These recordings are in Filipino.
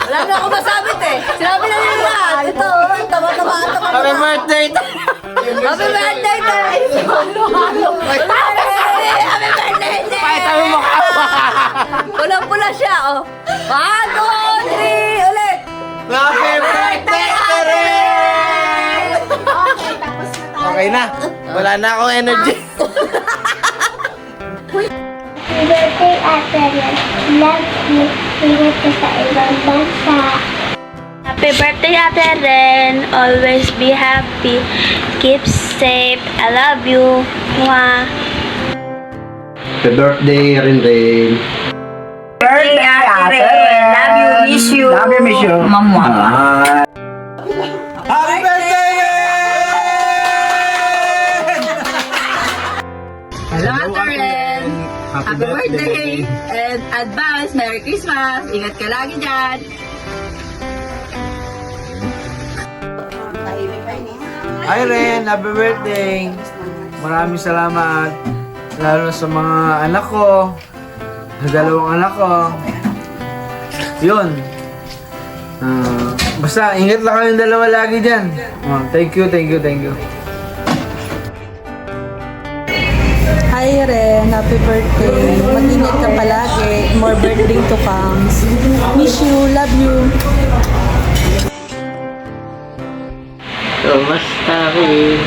Wala na ako masabit eh. Sinabi na nila lahat. Ito, tama-tama. Happy birthday! Happy birthday, Tay! Happy birthday, Tay! Pakita mo mukha mo! Pulang-pula siya, oh. 1, 2, 3, ulit! Happy birthday, Karen! Okay na. Wala na akong energy. Happy birthday, Ate Ren. Love you. Ingat ka sa ibang bansa. Happy birthday, Ate Ren. Always be happy. Keep safe. I love you. Mwah. Happy birthday, Rin. Birthday, Ate Ren. Love you, miss you. Love you, miss you. Mama. Happy birthday! Hello, Ate Ren. Happy birthday! And advance, Merry Christmas! Ingat ka lagi dyan! Hi Ren, happy birthday! Maraming salamat. Lalo sa mga anak ko. Sa dalawang anak ko. Yun. Basta ingat lang kayong dalawa lagi dyan. Thank you. Hi Ren, happy birthday. Mag-ingat ka palagi. More birthday to come. Miss you, love you. Kumusta rin?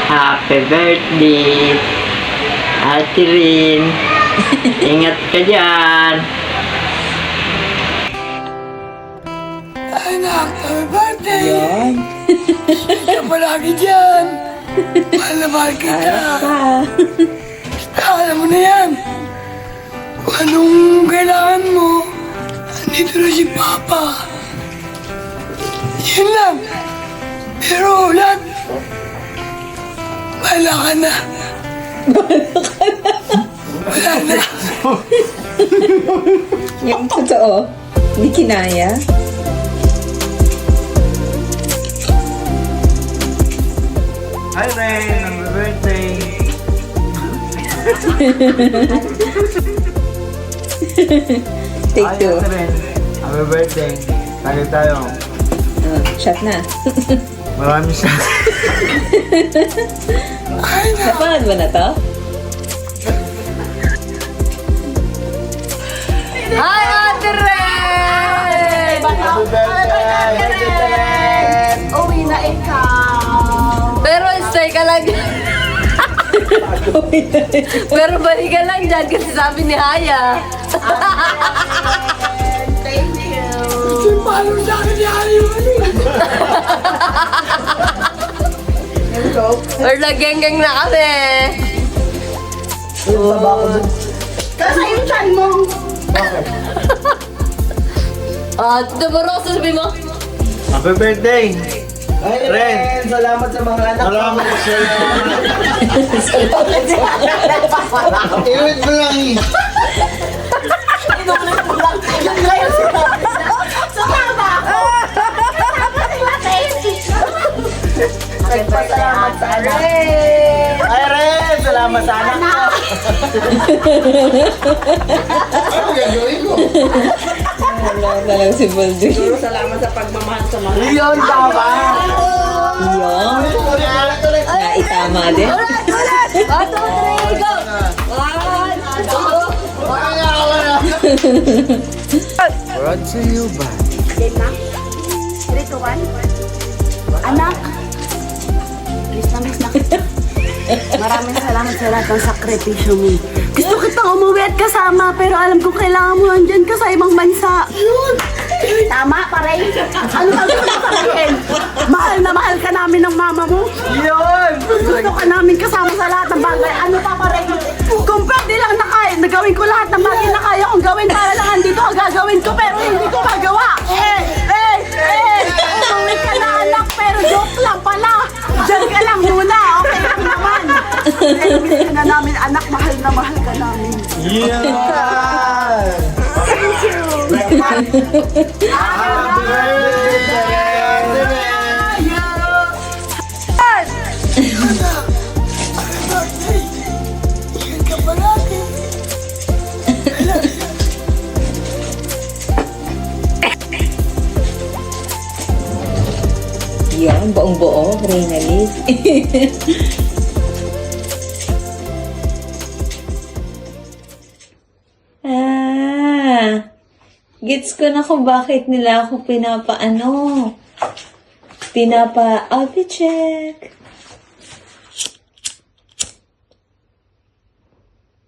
Happy birthday! Ate Rin! Ingat ka dyan! Anak, happy birthday! Ingat ka palagi dyan! Mahal na mahal kita! Alam mo na yan! Kung anong kailangan mo, andito na si Papa! Yun lang! Pero lahat, wala ka na! Wala na! Yung totoo, hindi kinaya. Hi Ren, happy birthday! Take Hi, two. Ate Ren. Happy birthday! Tayo. Shot na. Maraming salamat. Napanood mo na to? Hi, Ate Ren! Happy birthday! Uwi na ikaw. Pero stay ka lang. Pero balik ka lang dyan kasi sabi ni Haya. Thank you. Kasi paano sa akin ni Ayo? Or nag-geng-geng na kami. Kasi yung chan mo! Tito Baro, sasabihin mo? Happy birthday! Ren! Salamat sa mga anak. Salamat sa Iwit mo lang eh. Salamat sa anak! Ay Ren! Salamat sa anak ko! Ano gagawin ko? Wala talagang si Baldi. Yun, tama! Yan. Naitama din. Ulit! 1, 2, 3, go! 1, 2, Brought to you by... Anak, miss na kita. Maraming salamat sa lahat ng sakripisyo mo. Gusto kitang umuwi at kasama, pero alam ko kailangan mo nandyan ka sa ibang bansa. Yun! Tama, pare. Ano ba gusto mo sabihin? Mahal na mahal ka namin ng mama mo. Yun! Gusto ka namin kasama sa lahat ng bagay. Ano pa, pare? Kung pwede lang na kaya, nagawin ko lahat ng bagay na kaya kong gawin para lang andito ang gagawin ko, pero hindi ko magawa. Umuwi ka na, anak, pero joke lang pala. Diyan ka lang muna, okay lang naman. Miss ka na namin, anak, mahal na mahal ka namin. Yeah! Thank you. Happy birthday! Ingat ka palagi! Yan, buong-buo, Reynalyn. Gets ko na kung bakit nila ako outfit check.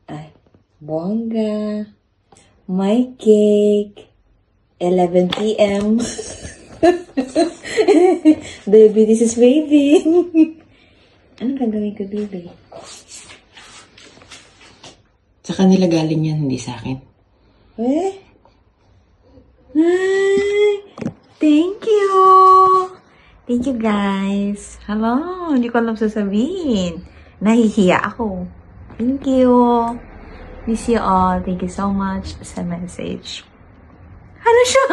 Ay, bongga. My cake. 11 p.m. Baby, this is baby. Anong gagawin ko, baby? Sa kanila galing yan, hindi sa akin. Eh? Ay, thank you. Thank you, guys. Hello, hindi ko alam sasabihin. Nahihiya ako. Thank you. Miss you all. Thank you so much sa message. Ano siya?